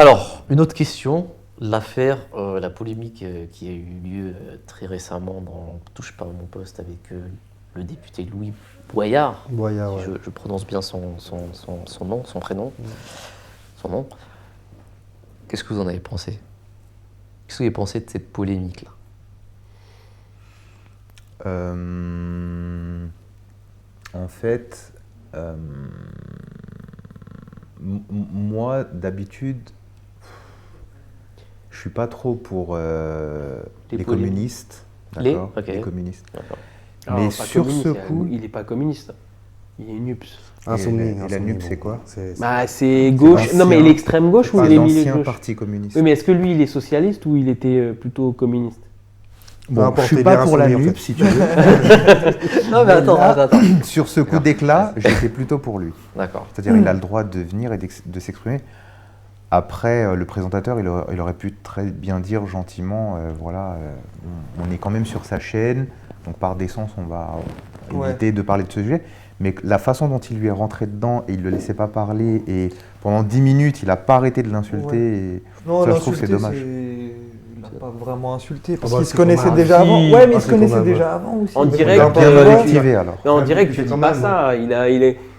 Alors, une autre question. L'affaire, la polémique qui a eu lieu très récemment dans Touche pas à mon poste avec le député Louis Boyard. Boyard, Si ouais. je prononce bien son nom, son prénom, son nom. Qu'est-ce que vous en avez pensé? Qu'est-ce que vous avez pensé de cette polémique-là? En fait, moi, d'habitude, je suis pas trop pour les communistes. D'accord, Ok. les communistes. D'accord. Mais pas sur communiste, ce coup, il n'est pas communiste. Il est NUPS. Insomnie. et la NUP, c'est quoi? Bah, c'est gauche. l'ancien- Non, mais il est extrême gauche ou c'est il est milieu l'ancien gauche? parti communiste. Oui, mais est-ce que lui, il est socialiste ou il était plutôt communiste? Bon, importe, je suis il pas est pour la insoumis, en NUP, fait. si tu veux. Non, mais attends. Sur ce coup d'éclat, j'étais plutôt pour lui. D'accord. C'est-à-dire, il a le droit de venir et de s'exprimer. Après, le présentateur, il aurait pu très bien dire gentiment, on est quand même sur sa chaîne, donc par décence, on va éviter de parler de ce sujet. Mais la façon dont il lui est rentré dedans et il ne le laissait pas parler, et pendant 10 minutes, il n'a pas arrêté de l'insulter. Et Non, ça, je trouve que c'est l'insulter, dommage. Il n'a pas vraiment insulté parce bah, qu'ils c'est se connaissaient comme un déjà avant. si. Ouais, mais ils Ah, se c'est connaissaient comme un- déjà avant aussi. En Mais direct, Il a bon, bien euh, collectivé alors. Mais on Ouais, dirait mais que tu tu fais dis quand pas même, ça.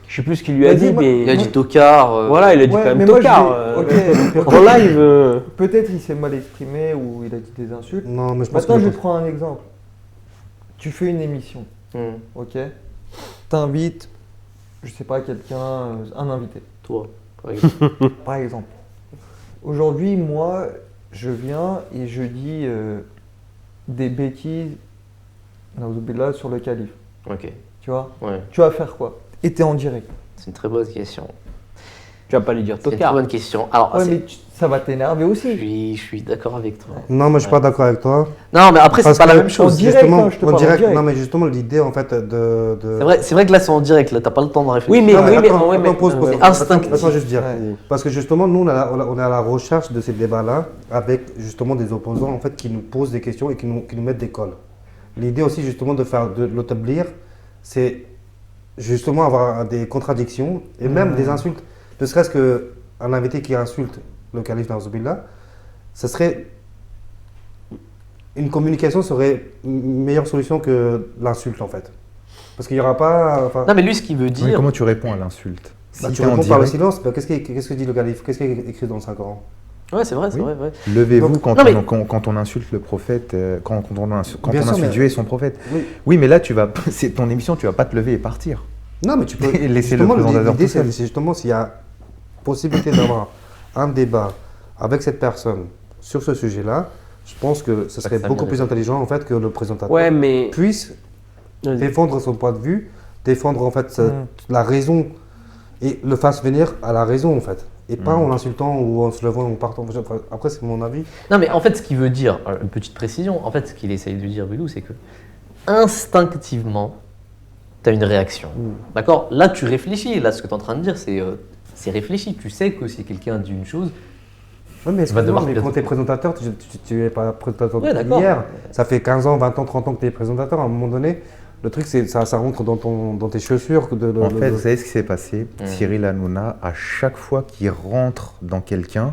Je sais plus ce qu'il lui a Vas-y, dit, moi- mais Il a dit tocard. voilà, il a dit Ouais, quand même mais moi, tocard. ok, En live, peut-être il s'est mal exprimé ou il a dit des insultes. Non, mais je pense Maintenant, que je prends un exemple. Tu fais une émission, ok? T'invites, je sais pas, quelqu'un, un invité, Toi, par exemple. par exemple. Aujourd'hui, moi, je viens et je dis des bêtises, Naouzubillah, sur le calife. Ok. Tu vois? Ouais. Tu vas faire quoi? Et t'es en direct. C'est une très bonne question. tu vas pas lui dire C'est une très tocard. bonne question. Alors, Ouais, mais ça va t'énerver aussi. je suis d'accord avec toi. Non, moi je suis pas d'accord avec toi. Non, mais après, c'est Parce pas la que même chose. en direct, Justement, hein, je te parle en direct. Non, mais justement, l'idée en fait de. C'est vrai que là, c'est en direct. Là, t'as pas le temps de réfléchir. Oui, mais Non, mais attends, attends, pause. c'est instinctif. Laisse-moi juste dire. Ouais. Parce que justement, nous, on est à la recherche de ces débats-là avec justement des opposants en fait, qui nous posent des questions et qui nous mettent des cols. L'idée aussi, justement, de faire de l'autoblire, c'est justement avoir des contradictions et même des insultes. Ne serait-ce qu'un invité qui insulte le calife Naouzubillah, ce serait. Une communication serait une meilleure solution que l'insulte en fait. Parce qu'il n'y aura pas. Enfin, Non, mais lui, ce qu'il veut Mais dire. comment tu réponds à l'insulte? bah, Si tu t'es en réponds par le direct, silence. Bah, qu'est-ce que dit le calife? Qu'est-ce qui est écrit dans le Saint-Coran? Ouais, c'est vrai, c'est Oui. vrai. Ouais. levez-vous Donc- quand, Non, mais- quand on insulte le prophète, quand on Bien insulte sûr, mais- Dieu et son prophète. Oui. Oui, mais là, c'est ton émission, tu vas pas te lever et partir. Non, mais tu peux. Et laisser justement, le présentateur l'idée, tout seul. c'est justement s'il y a possibilité d'avoir un débat avec cette personne sur ce sujet-là, je pense que ce serait ça beaucoup vient plus de- intelligent en fait que le présentateur Ouais, mais. puisse Vas-y. défendre son point de vue, défendre en fait la raison et le fasse venir à la raison en fait. Et pas en l'insultant ou en se levant ou en partant. Enfin, après, c'est mon avis. Non, mais en fait, ce qu'il veut dire, une petite précision, en fait, ce qu'il essaye de dire, Bilou, c'est que instinctivement, tu as une réaction. D'accord? Là, tu réfléchis. Là, ce que tu es en train de dire, c'est réfléchi. Tu sais que si quelqu'un dit une chose, Oui, mais, va devoir mais peut-être- quand tu es présentateur, tu n'es pas présentateur Ouais, d'accord. hier. Ça fait 15 ans, 20 ans, 30 ans que tu es présentateur. À un moment donné, le truc, c'est ça rentre dans tes chaussures. En fait, vous savez ce qui s'est passé? Cyril Hanouna, à chaque fois qu'il rentre dans quelqu'un,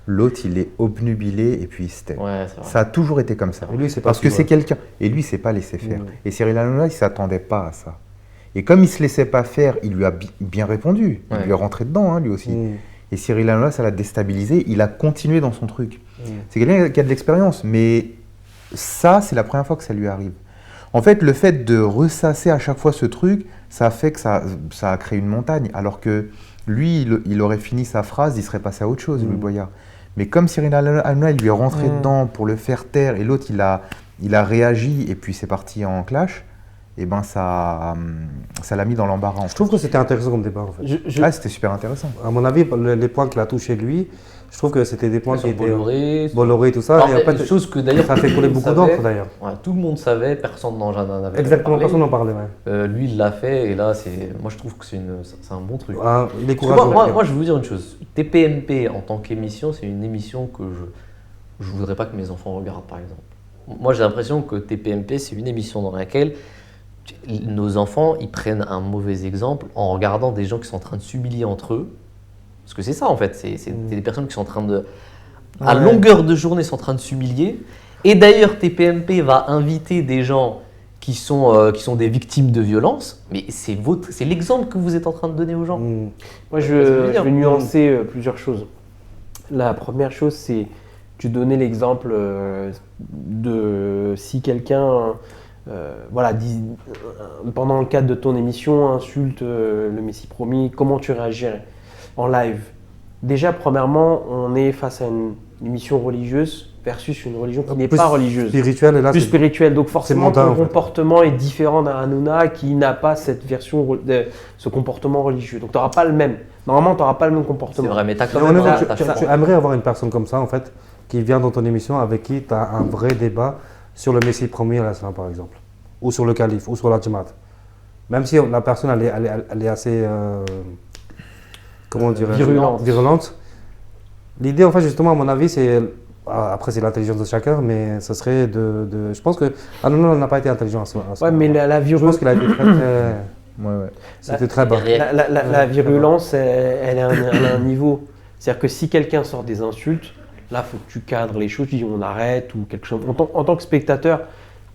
l'autre, il est obnubilé et puis il se tait. ouais, c'est vrai. Ça a toujours été comme ça. Et lui, c'est pas Parce que si, c'est ouais. quelqu'un. Et lui, il s'est pas laissé faire. Et Cyril Hanouna, il ne s'attendait pas à ça. Et comme il ne se laissait pas faire, il lui a bien répondu. Ouais. Il lui est rentré dedans, hein, lui aussi. Et Cyril Hanouna, ça l'a déstabilisé. Il a continué dans son truc. C'est quelqu'un qui a de l'expérience. Mais ça, c'est la première fois que ça lui arrive. En fait, le fait de ressasser à chaque fois ce truc, ça a fait que ça a créé une montagne. Alors que lui, il aurait fini sa phrase, il serait passé à autre chose, Louis Boyard. Mais comme Cyril Hanouna, il lui est rentré dedans pour le faire taire, et l'autre, il a réagi, et puis c'est parti en clash, et ben ça l'a mis dans l'embarras. En Je trouve que c'était intéressant comme débat en fait. Ah, c'était super intéressant. À mon avis, les points qu'il a touchés lui, je trouve que c'était des points qui Sur étaient Bolloré, Bolloré, tout ça. Alors, Et en fait, chose que d'ailleurs ça fait couler tout le beaucoup monde d'encre savait. d'ailleurs. Ouais, tout le monde savait, personne n'en avait Exactement, parlé. personne n'en parlait. Ouais. Lui, il l'a fait, et là, moi, je trouve que c'est un bon truc. Ah, il est Parce que courageux. moi, je vais vous dire une chose. TPMP, en tant qu'émission, c'est une émission que je voudrais pas que mes enfants regardent, par exemple. Moi, j'ai l'impression que TPMP, c'est une émission dans laquelle nos enfants, ils prennent un mauvais exemple en regardant des gens qui sont en train de s'humilier entre eux. Parce que c'est ça en fait, c'est des personnes qui sont en train de, à longueur de journée, sont en train de s'humilier. Et d'ailleurs, TPMP va inviter des gens qui sont des victimes de violences, mais c'est l'exemple que vous êtes en train de donner aux gens. Moi, je vais nuancer plusieurs choses. La première chose, c'est tu donnais l'exemple de si quelqu'un, pendant le cadre de ton émission, insulte le Messie promis, comment tu réagirais en live? Déjà, premièrement, on est face à une émission religieuse versus une religion qui n'est pas religieuse. Spirituelle, et là, Plus spirituelle. Donc forcément, mondain, ton en fait. comportement est différent d'un Hanouna qui n'a pas cette version ce comportement religieux. Donc tu n'auras pas le même. Normalement, tu n'auras pas le même C'est comportement. vrai, mais t'as quand Mais même honnêtement, t'as tu aimerais avoir une personne comme ça, en fait, qui vient dans ton émission, avec qui tu as un vrai débat sur le Messie premier à l'islam, par exemple, ou sur le calife, ou sur la Jamaat. Même si la personne, elle est assez, comment dire, virulente. L'idée, en fait, justement, à mon avis, c'est, après c'est l'intelligence de chacun, mais ce serait je pense que Hanouna n'a pas été intelligent à ce Ouais, mais la Je pense qu'il a été très, Ouais. c'était très bas. La virulence, elle a un niveau. C'est-à-dire que si quelqu'un sort des insultes, là, il faut que tu cadres les choses, tu dis on arrête ou quelque chose. En tant que spectateur,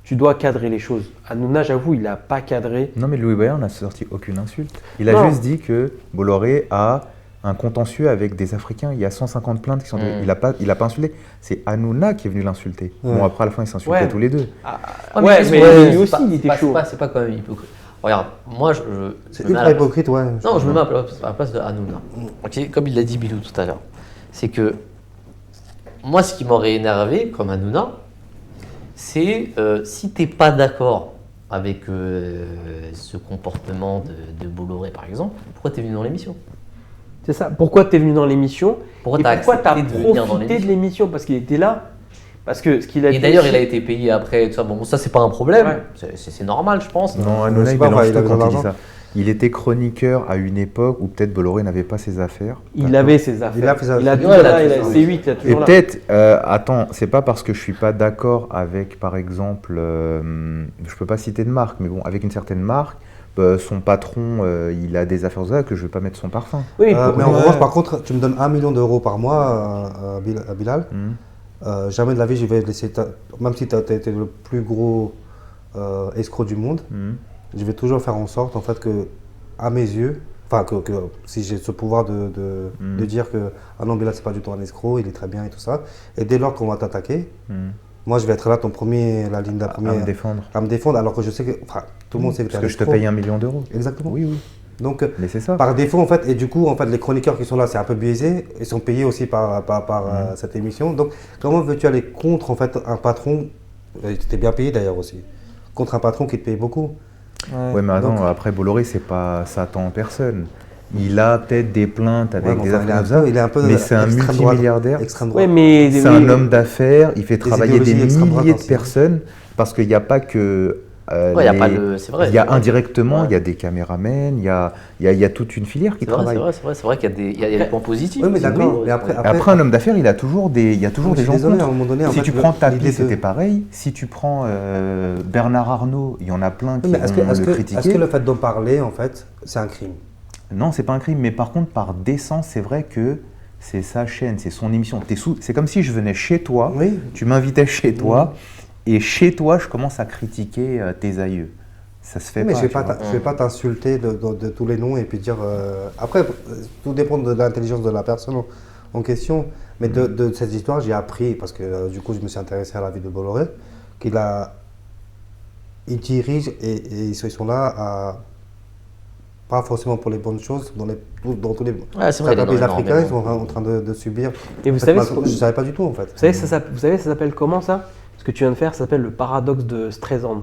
tu dois cadrer les choses. Hanouna, j'avoue, il n'a pas cadré. Non, mais Louis Boyard n'a sorti aucune insulte. Il a Non. juste dit que Bolloré a un contentieux avec des Africains. Il y a 150 plaintes qui sont. Il a pas insulté. C'est Hanouna qui est venu l'insulter. Ouais. Bon, après, à la fin, ils s'insultaient Ouais. tous les deux. Ouais, mais lui aussi, il était chaud. C'est pas quand même hypocrite. Regarde, moi, C'est me mets à ultra la- hypocrite, ouais. Non, je me mets à la place de Hanouna. Ok, comme il l'a dit Bilou tout à l'heure. C'est que moi, ce qui m'aurait énervé, comme Hanouna, c'est si t'es pas d'accord avec ce comportement de Bolloré, par exemple, pourquoi t'es venu dans l'émission? C'est ça. Pourquoi tu es venu dans l'émission? Pourquoi Et t'as pourquoi tu as accepté de venir dans profité de l'émission? l'émission? Parce qu'il était là. Parce que ce qu'il a Et dit d'ailleurs, aussi- il a été payé après, tout ça. Bon, ça, c'est pas un problème. Ouais. C'est normal, je pense. Non, je Hanouna, sais il pas, mélange il tout avait quand il dit l'argent. ça. Il était chroniqueur à une époque où peut-être Bolloré n'avait pas ses affaires. Il avait ses affaires. Il a fait ça. Il a Ouais, toujours il a là, il toujours a là. C8, il a Et toujours là. peut-être, attends, c'est pas parce que je suis pas d'accord avec, par exemple, je peux pas citer de marque, mais bon, avec une certaine marque, son patron, il a des affaires là que je vais pas mettre son parfum. Oui, Mais en revanche, par contre, tu me donnes 1 million d'euros par mois à Bilal. Jamais de la vie, je vais laisser, même si tu as été le plus gros escroc du monde, je vais toujours faire en sorte, en fait, que, à mes yeux, enfin, que si j'ai ce pouvoir de dire que ah non, Bilal, c'est pas du tout un escroc, il est très bien et tout ça, et dès lors qu'on va t'attaquer, moi, je vais être là, la ligne de la À première, me défendre. à me défendre, alors que je sais que, enfin, tout le monde sait que t'es Parce un que je te escroc. paye 1 million d'euros. Exactement. Oui, oui. Donc, Mais c'est ça. par défaut, en fait, et du coup, en fait, les chroniqueurs qui sont là, c'est un peu biaisé, ils sont payés aussi par cette émission. Donc, comment veux-tu aller contre, en fait, un patron, tu étais bien payé d'ailleurs aussi, contre un patron qui te paye beaucoup? Ouais, mais attends, Donc- après Bolloré, c'est pas, ça attend personne. Il a peut-être des plaintes avec Ouais, des mais enfin, affaires comme ça, il est un peu mais c'est un extrême droite, multimilliardaire. extrême droite. Ouais, mais C'est un homme d'affaires, il fait travailler des idéologies extrême droite milliers de aussi. personnes parce qu'il n'y a pas que. Ouais, y a pas c'est vrai. Il y a c'est vrai. indirectement, Ouais. il y a des caméramens, il y a toute une filière qui C'est vrai, travaille. c'est vrai qu'il y a des points positifs. Oui, mais aussi. d'accord, Oui, mais après, Après, un homme d'affaires, il a toujours des je gens suis désolé, à contre. un moment donné, en Si fait, tu prends Tapi, l'idée de- c'était pareil. Si tu prends Bernard Arnault, il y en a plein qui Oui, mais vont est-ce le que critiquer. le fait d'en parler, en fait, c'est un crime? Non, c'est pas un crime, mais par contre, par décence, c'est vrai que c'est sa chaîne, c'est son émission. C'est comme si je venais chez toi, Oui. tu m'invitais chez toi, et chez toi, je commence à critiquer tes aïeux. Ça se fait Oui, mais pas. je ne tu vois. vais pas t'insulter de tous les noms et puis dire. Après, tout dépend de l'intelligence de la personne en question. Mais de cette histoire, j'ai appris, parce que du coup, je me suis intéressé à la vie de Bolloré, il dirige et ils sont là pas forcément pour les bonnes choses, dans tous les Ouais, c'est vrai, il est pays dans africains, ils sont énormément. en train de subir. Et vous En fait, savez, je ne savais pas du tout, en fait. Vous savez, ça s'appelle comment ça? Ce que tu viens de faire, ça s'appelle le paradoxe de Streisand.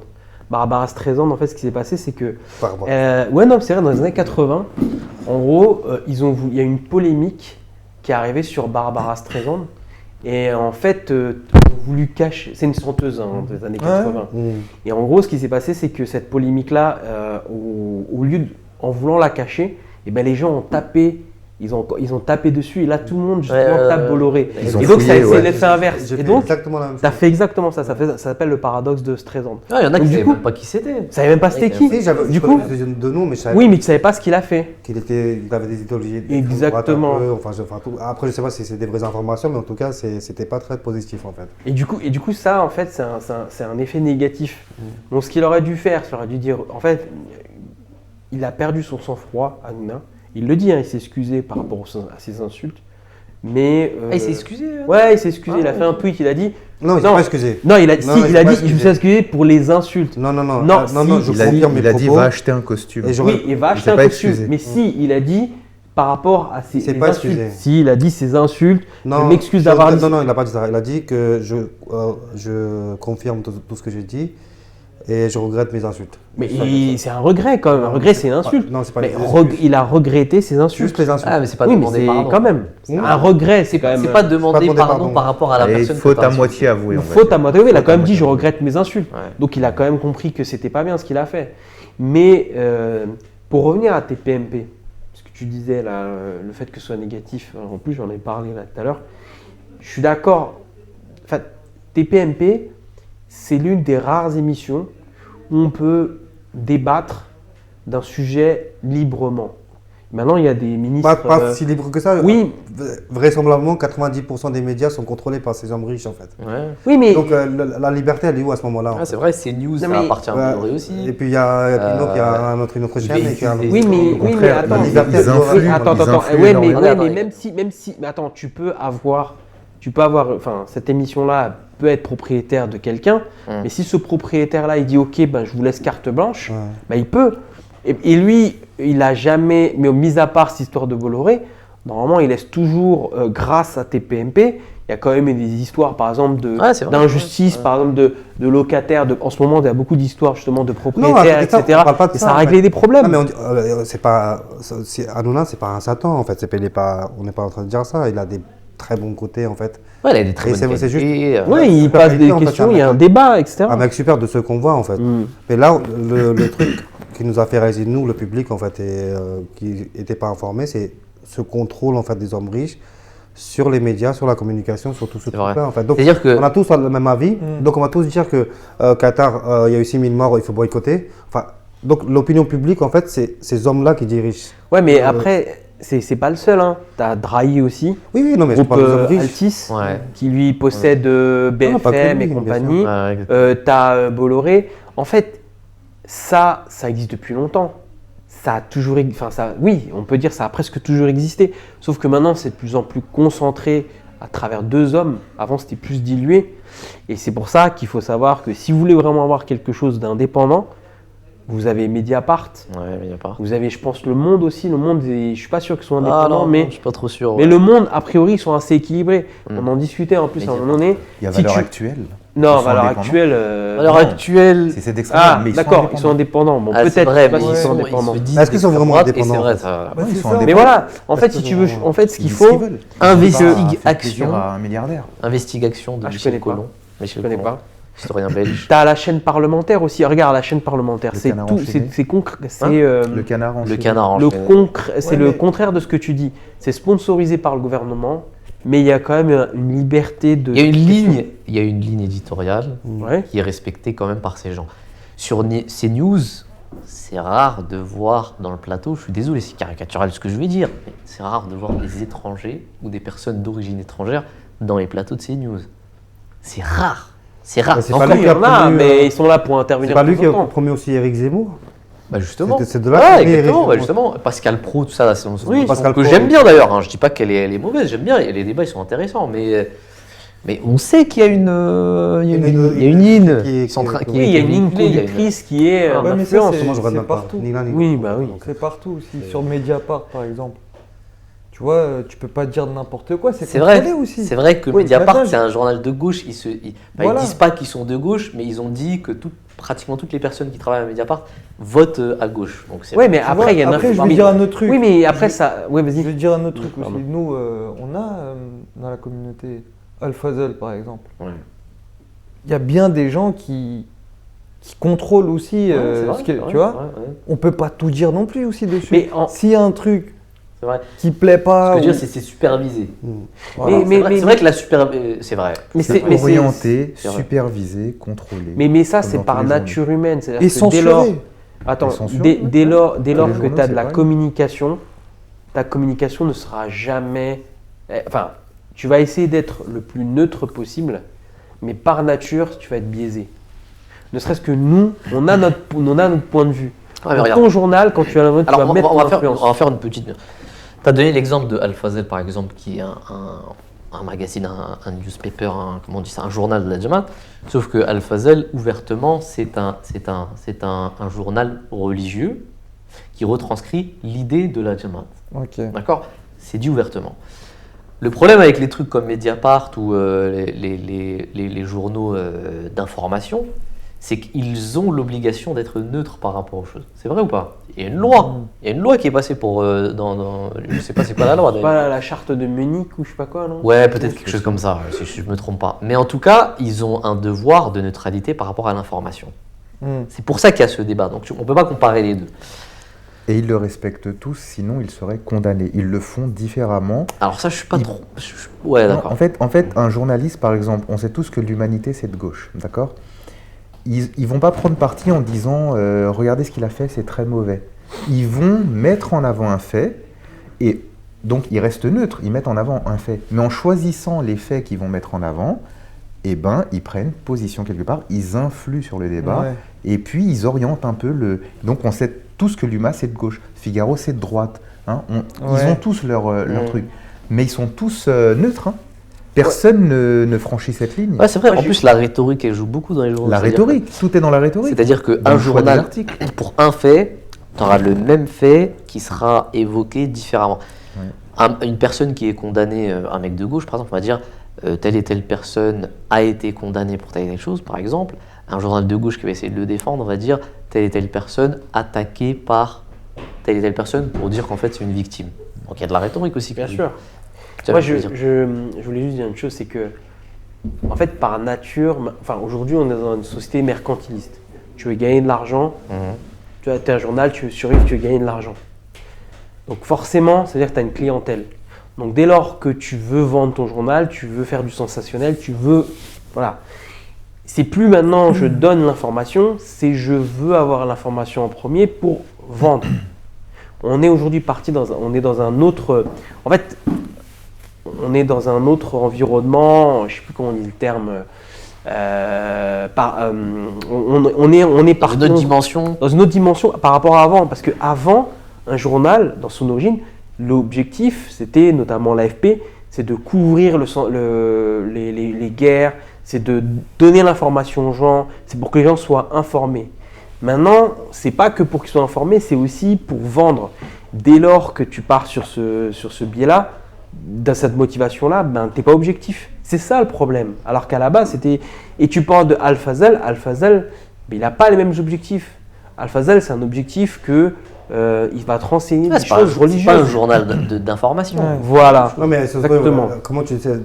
Barbara Streisand, en fait, ce qui s'est passé, c'est que. Pardon. Ouais, non, c'est vrai, dans les années 80, en gros, il y a une polémique qui est arrivée sur Barbara Streisand. Et en fait, ils ont voulu cacher. C'est une chanteuse des années 80. Et en gros, ce qui s'est passé, c'est que cette polémique-là, au lieu en voulant la cacher, eh ben, les gens ont tapé ils ont tapé dessus et là tout le monde justement tape Bolloré. Ils ont Et donc fouillé, c'est l'effet inverse. J'ai Et fait donc exactement la même chose. t'as fait exactement ça. Ça s'appelle le paradoxe de Streisand. Ah, il y en a Donc, qui du savaient coup- même pas qui c'était. Tu savais même pas c'était qui. Si, Du je coup, connais de nom, mais je savais oui, mais tu savais pas ce qu'il a fait. qu'il avait des idéologies. Exactement. Après, je sais pas si c'est des vraies informations, mais en tout cas, c'était pas très positif en fait. Et du coup, ça, en fait, c'est un effet négatif. Donc, ce qu'il aurait dû faire, il aurait dû dire, en fait, il a perdu son sang-froid, Hanouna. Il le dit, hein, il s'est excusé par rapport à ses insultes. Mais. Ah, il s'est excusé. Ouais, il s'est excusé. Ah, il a fait un tweet, il a dit. Non, il s'est Non. pas excusé. Non, il a, Non, si, il il s'est a pas dit, je me suis excusé. excusé pour les insultes. Non, Non, je Il a dit, confirme mes il a dit propos. va acheter un costume. Et Oui, il va il acheter s'est un pas costume. excusé. Mais si, il a dit par rapport à ses s'est les pas insultes. excusé. Si, il a dit ses insultes. Non, je m'excuse d'avoir dit. Non, il n'a pas dit ça. Il a dit que je confirme tout ce que j'ai dit et je regrette mes insultes. Mais c'est un regret quand même. Un regret, c'est une insulte. Non, c'est pas Mais des excuses. il a regretté ses insultes. Juste les insultes. Ah, mais c'est pas Oui, mais demander c'est pardon. quand même. C'est un regret, c'est quand même. C'est pas demander demander pardon pardon. par rapport à la Et personne. que faute t'as à insultée. moitié avouée. Une on va faute dire. à moitié. Oui, il a quand même dit moitié je avouée. regrette mes insultes. Ouais. Donc il a quand même compris que c'était pas bien ce qu'il a fait. Mais pour revenir à tes PMP, ce que tu disais là, le fait que ce soit négatif, en plus j'en ai parlé là tout à l'heure, je suis d'accord. Enfin, tes PMP, c'est l'une des rares émissions où on peut débattre d'un sujet librement. Maintenant, il y a des ministres. Pas si libre que ça. Oui. Vraisemblablement, 90% des médias sont contrôlés par ces hommes riches en fait. Ouais. Oui, mais Donc la liberté, elle est où à ce moment-là en Ah, fait c'est vrai, c'est news, ça mais- appartient à Ouais. Bolloré aussi. Et puis il y a Pinot qui a une autre chaîne. Et qui a... des- oui, mais, Au oui, mais contraire, attends, la liberté, ils elle doit- influent, oui, attends, ils attends, influent ouais, énormément. mais Attends, même si, mais attends, tu peux avoir, enfin, cette émission-là peut être propriétaire de quelqu'un, mais si ce propriétaire-là, il dit, ok, ben, je vous laisse carte blanche, Ouais. ben, il peut. Et lui, il a jamais, mais mis à part cette histoire de Bolloré, normalement, il laisse toujours, grâce à TPMP, il y a quand même des histoires, par exemple, Ouais, c'est vrai. d'injustice, Ouais. par exemple, de locataires. En ce moment, il y a beaucoup d'histoires, justement, de Non, propriétaires, arrêtez ça, etc. on parle pas de Et ça, ça a en réglé fait. des problèmes. Ah, mais c'est pas. Hanouna, c'est pas un Satan en fait. On n'est pas en train de dire ça. Il a des très bons côtés en fait. Ouais, il a des très Et bonnes c'est juste- qualités. Oui, il super passe qualité, des en fait, questions, un il y a un mec- débat, etc. Un mec super de ceux qu'on voit en fait. Mm. Mais là, le truc qui nous a fait réaliser, nous, le public en fait, et qui n'était pas informé, c'est ce contrôle en fait des hommes riches sur les médias, sur la communication, sur tout ce C'est vrai. truc-là en fait. Donc, C'est-à-dire que on a tous le même avis. Donc on va tous dire que Qatar, il y a eu 6000 morts, il faut boycotter. Enfin, donc l'opinion publique en fait, c'est ces hommes-là qui dirigent. Ouais, mais après, c'est pas le seul. Hein. T'as Drahi aussi, Oui, oui, non, mais je groupe parle des hommes riches. Altis, Ouais. qui lui possède Non, pas que BFM lui, et bien compagnie. Ouais, T'as Bolloré. En fait, ça existe depuis longtemps. Ça a toujours, enfin ça, oui, on peut dire ça a presque toujours existé. Sauf que maintenant, c'est de plus en plus concentré à travers deux hommes. Avant, c'était plus dilué. Et c'est pour ça qu'il faut savoir que si vous voulez vraiment avoir quelque chose d'indépendant, vous avez Mediapart, ouais, mais il y a pas. vous avez, je pense, Le Monde aussi. Le Monde, je suis pas sûr qu'ils soient Ah indépendants, non, mais je suis pas trop sûr. mais Le Monde, a priori, ils sont assez équilibrés. Mm. On en discutait en plus à un moment donné. Il y a Si Valeurs tu- Actuelles. Non, Ils sont à l'heure indépendants. actuelle. À l'heure non. actuelle, C'est d'extrême, Ah, mais ils d'accord, ils sont indépendants. Bon, ah, c'est peut-être, vrai, je sais pas mais s'ils ils sont sont, indépendants. ils se disent Est-ce qu'ils sont d'extrême vraiment droite, et c'est indépendants vrai, ça. Ouais, ils c'est sont ça. Mais indépendants. voilà, en fait, Parce si que tu veux, bon, en fait, ce qu'il Ils faut, disent ce qu'ils veulent. Investigation. Plaisir à un milliardaire. Investigation de Ah, je Michel connais pas. Collomb. Michel je connais Collomb, pas. historien belge. T'as la chaîne parlementaire aussi. Regarde la chaîne parlementaire, Le c'est Canard tout, enchaîné. c'est concret, c'est Le canard Le enchaîné. canard le enchaîné. c'est Ouais, le mais- contraire de ce que tu dis. C'est sponsorisé par le gouvernement, mais il y a quand même une liberté de. Il y a une ligne éditoriale Ouais. qui est respectée quand même par ces gens. Sur CNews, c'est rare de voir dans le plateau, je suis désolé, c'est caricatural ce que je vais dire, mais c'est rare de voir des étrangers ou des personnes d'origine étrangère dans les plateaux de CNews. C'est rare. C'est rare. Bah, c'est Encore- pas Il lui y qui a en a, promu, mais ils sont là pour intervenir. C'est pas de lui temps qui en a temps. promu aussi Éric Zemmour. Bah justement. C'est de là Ouais, qu'il est exactement, Éric ouais, Zemmour. justement. Pascal Pro, tout ça, c'est Oui, Pascal que Pro. j'aime bien d'ailleurs. Hein. Je dis pas qu'elle est mauvaise, j'aime bien. Et les débats, ils sont intéressants. Mais on sait qu'il y a une ligne qui est- qui sont en train- qui est- qui Oui, il y a une ligne véhiculée, il y a une- conductrice qui est Ah, en ouais, mais ça, influence. c'est- Moi, je regarde même pas. partout. Ni l'un ni Oui, l'autre. bah oui. Donc, C'est partout aussi, sur Mediapart par exemple. Tu vois, tu peux pas dire n'importe quoi, c'est C'est vrai, contrôlé aussi. c'est vrai que Oui, Mediapart, maintenant, c'est un journal de gauche. Ils Voilà. disent pas qu'ils sont de gauche, mais ils ont dit que pratiquement toutes les personnes qui travaillent à Mediapart votent à gauche. Donc c'est Ouais, mais Tu après, vois, il y a une après, je vais influence. dire un autre truc. Oui, mais après, Je- ça. Ouais, Je vas-y. vais dire un autre truc Pardon. aussi. Nous, on a dans la communauté Al-Fazl par exemple. Ouais. Il y a bien des gens qui contrôlent aussi Ouais, c'est vrai, ce que, c'est vrai, tu vois. ouais, ouais. On peut pas tout dire non plus aussi dessus. Mais en- S'il y a un truc, C'est vrai. qui plaît Ce pas. que je veux ou- dire, c'est supervisé. Voilà. C'est vrai que la c'est vrai. C'est mais orienté, c'est vrai. supervisé, contrôlé. Mais ça, Comme c'est dans par tous les nature humaine. C'est-à-dire Et que dès lors, censuré. attends, Et censuré, dès lors les que journaux, tu as c'est de la pareil. communication, ta communication ne sera jamais. Enfin, tu vas essayer d'être le plus neutre possible, mais par nature, tu vas être biaisé. Ne serait-ce que nous, on a notre point de vue. Ouais, mais Dans regarde. ton journal, quand tu as la note, tu Alors, vas mettre on ton va faire influence. une petite. Tu as donné l'exemple de Al-Fazl, par exemple, qui est un magazine, un newspaper, comment on dit ça, un journal de la Jamaat. Sauf que Al-Fazl, ouvertement, c'est un journal religieux qui retranscrit l'idée de la Jamaat. Ok. D'accord? C'est dit ouvertement. Le problème avec les trucs comme Mediapart ou les journaux d'information, c'est qu'ils ont l'obligation d'être neutres par rapport aux choses. C'est vrai ou pas? Il y a une loi. Il y a une loi qui est passée pour... je sais pas c'est quoi la loi. C'est d'ailleurs. pas la charte de Munich ou je sais pas quoi, non? Ouais, peut-être quelque chose comme ça, si je me trompe pas. Mais en tout cas, ils ont un devoir de neutralité par rapport à l'information. C'est pour ça qu'il y a ce débat. Donc on peut pas comparer les deux. Et ils le respectent tous, sinon ils seraient condamnés. Ils le font différemment. Alors ça, je suis pas trop... Ouais, Non, d'accord. en fait, un journaliste, par exemple, on sait tous que l'humanité, c'est de gauche, d'accord? Ils vont pas prendre parti en disant regardez ce qu'il a fait, c'est très mauvais. Ils vont mettre en avant un fait, et donc ils restent neutres, ils mettent en avant un fait. Mais en choisissant les faits qu'ils vont mettre en avant, eh ben, ils prennent position quelque part, ils influent sur le débat, Ouais. et puis ils orientent un peu le... Donc on sait tous que l'UMA, c'est de gauche, Figaro, c'est de droite. Hein. Ils Ouais. ont tous leur truc. Mais ils sont tous neutres. Hein. Personne ne franchit cette ligne. Ouais, c'est vrai. Moi, En plus, la rhétorique, elle joue beaucoup dans les journaux. La C'est-à-dire rhétorique, tout est dans la que- rhétorique. C'est-à-dire Dans qu'un le choix des journal, articles. pour un fait, tu auras le même fait qui sera évoqué différemment. Une personne qui est condamnée, un mec de gauche, par exemple, on va dire telle et telle personne a été condamnée pour telle et telle chose, par exemple. Un journal de gauche qui va essayer de le défendre, on va dire telle et telle personne attaquée par telle et telle personne pour dire qu'en fait c'est une victime. Donc il y a de la rhétorique aussi. Bien qui- sûr. Tu Moi, vois, je voulais juste dire une chose, c'est que, en fait, par nature, enfin, aujourd'hui, on est dans une société mercantiliste. Tu veux gagner de l'argent, Mhm. tu as un journal, tu veux survivre, tu veux gagner de l'argent. Donc forcément, ça veut dire que tu as une clientèle. Donc dès lors que tu veux vendre ton journal, tu veux faire du sensationnel, tu veux... Voilà. C'est plus maintenant je donne l'information, c'est je veux avoir l'information en premier pour vendre. On est aujourd'hui parti on est dans un autre... En fait, on est dans un autre environnement, je ne sais plus comment on dit le terme... on est Dans parti une autre dimension. dans une autre dimension par rapport à avant. Parce qu'avant, un journal, dans son origine, l'objectif, c'était notamment l'AFP, c'est de couvrir les guerres, c'est de donner l'information aux gens, c'est pour que les gens soient informés. Maintenant, c'est pas que pour qu'ils soient informés, c'est aussi pour vendre. Dès lors que tu pars sur ce biais-là, dans cette motivation-là, ben, tu n'es pas objectif. C'est ça le problème. Alors qu'à la base, c'était... Et tu parles de Al-Fazl, mais il n'a pas les mêmes objectifs. Al-Fazl, c'est un objectif que il va te renseigner Ouais, des c'est pas, choses c'est pas un religieuses. journal d'information. Ouais. Voilà. Non, mais Exactement. comment tu sais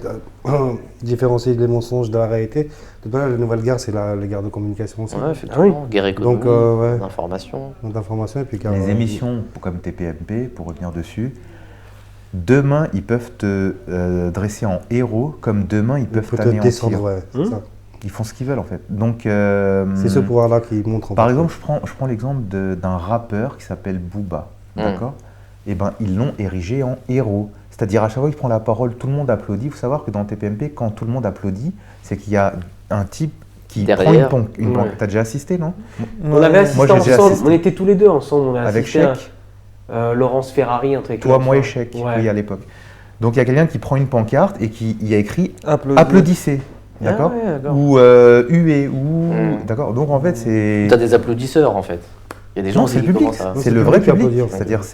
différencier les mensonges de la réalité? De toute manière, la nouvelle guerre, c'est la guerre de communication aussi. Ouais, effectivement. Guerre économique, Donc, ouais, d'information. d'information et puis guerre, Les émissions comme TPMP, pour revenir dessus, demain, ils peuvent te dresser en héros, comme demain, ils peuvent peut-être descendre, t'anéantir. ouais, c'est ça. Ils font ce qu'ils veulent, en fait. Donc, C'est ce pouvoir-là qui montre en par fait. exemple, je prends l'exemple d'un rappeur qui s'appelle Booba, d'accord? Et ben, ils l'ont érigé en héros. C'est-à-dire, à chaque fois qu'il prend la parole, tout le monde applaudit. Il faut savoir que dans TPMP, quand tout le monde applaudit, c'est qu'il y a un type qui Derrière. prend une Ouais. T'as déjà assisté, non? On avait assisté Moi, j'ai déjà ensemble, assisté. on était tous les deux ensemble. On a Avec assisté à Chèque. Laurence Ferrari, un truc Toi, comme moi ça. et Chèque, Ouais. oui, à l'époque. Donc, il y a quelqu'un qui prend une pancarte et qui y a écrit Applaudis. applaudissez, d'accord? Ah ouais, d'accord. Ou huez, ou... Mm. D'accord? Donc, en fait, c'est... Tu as des applaudisseurs en fait. Il y a des gens Non, aussi c'est le qui public. commencent à. Non, C'est c'est le le vrai public qui public. applaudit, en fait. C'est-à-dire,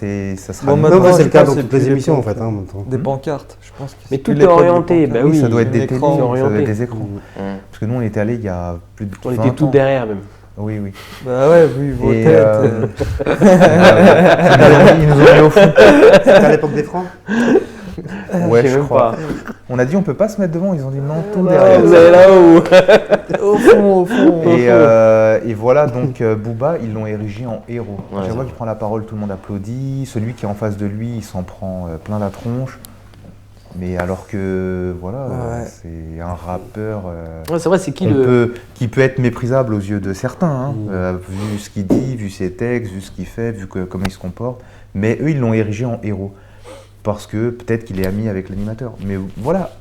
ça sera... Bon, Non, maintenant, mais c'est je le cas pense dans que c'est toutes les plus émissions en des fait. Hein, maintenant. Des pancartes, je pense. Que Mais c'est tout plus est l'époque des orienté, pancartes. bah Oui, ça doit être un des écran, télés, ça doit orienté. être des écrans. Parce que nous, on était allés il y a plus de On 20 était tout ans. derrière même. Oui, oui. Bah ouais, vu vos Et, têtes. Ils nous ont mis au fond. C'était à l'époque des francs. Ouais, Je sais je même crois. pas. On a dit on peut pas se mettre devant, ils ont dit non, tout Non, derrière. vous allez là-haut. Au fond. Et voilà, donc Booba, ils l'ont érigé en héros. Ouais, Chaque c'est fois vrai. qu'il prend la parole, tout le monde applaudit. Celui qui est en face de lui, il s'en prend plein la tronche. Mais alors que, voilà, Ouais. c'est un rappeur Ouais, c'est vrai, c'est qui le. qui peut être méprisable aux yeux de certains, hein, Mm. vu ce qu'il dit, vu ses textes, vu ce qu'il fait, comment il se comporte. Mais eux, ils l'ont érigé en héros. Parce que peut-être qu'il est ami avec l'animateur. Mais voilà,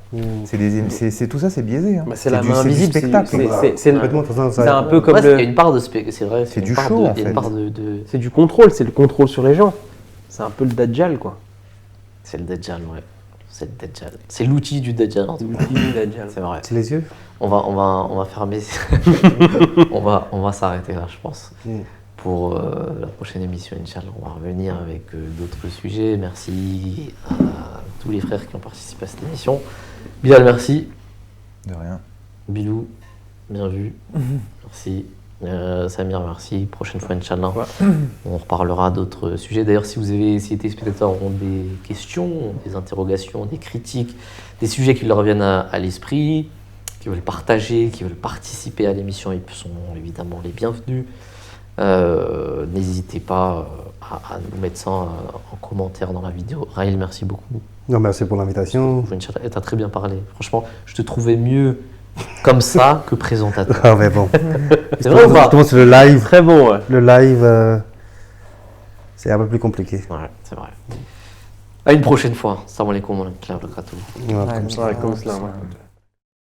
c'est tout ça, c'est biaisé. Hein. Bah, c'est la main du invisible. spectacle. C'est Complètement, ça, c'est un peu comme Ouais, il y a le. une part de c'est vrai. C'est une du part show, de- en il y a une fait. part de. C'est du contrôle, c'est le contrôle sur les gens. C'est un peu le Dajjal, quoi. C'est le Dajjal, ouais. C'est le Dajjal. C'est l'outil du Dajjal. En tout cas. L'outil du Dajjal. C'est vrai. C'est les yeux. On va fermer. on va s'arrêter là, je pense. Pour la prochaine émission, Inch'Allah, on va revenir avec d'autres sujets. Merci à tous les frères qui ont participé à cette émission. Bilal, merci. De rien. Bilou, bien vu. Merci. Samir, merci. Prochaine fois, Inch'Allah, on reparlera d'autres sujets. D'ailleurs, si les téléspectateurs ont des questions, des interrogations, des critiques, des sujets qui leur reviennent à l'esprit, qui veulent partager, qui veulent participer à l'émission, ils sont évidemment les bienvenus. N'hésitez pas à nous mettre ça en commentaire dans la vidéo. Raël, merci beaucoup. Non, merci pour l'invitation. Inch'Allah, tu as très bien parlé. Franchement, je te trouvais mieux comme ça que présentateur. Ah, mais bon. C'est vrai ou pas? Justement, c'est le live. Très bon, ouais. Le live, c'est un peu plus compliqué. Ouais, c'est vrai. À une prochaine fois. Salam alaikum wa rahmatullahi wa barakatuh. Ouais, Ouais, comme ça. Ouais, comme cela, ouais.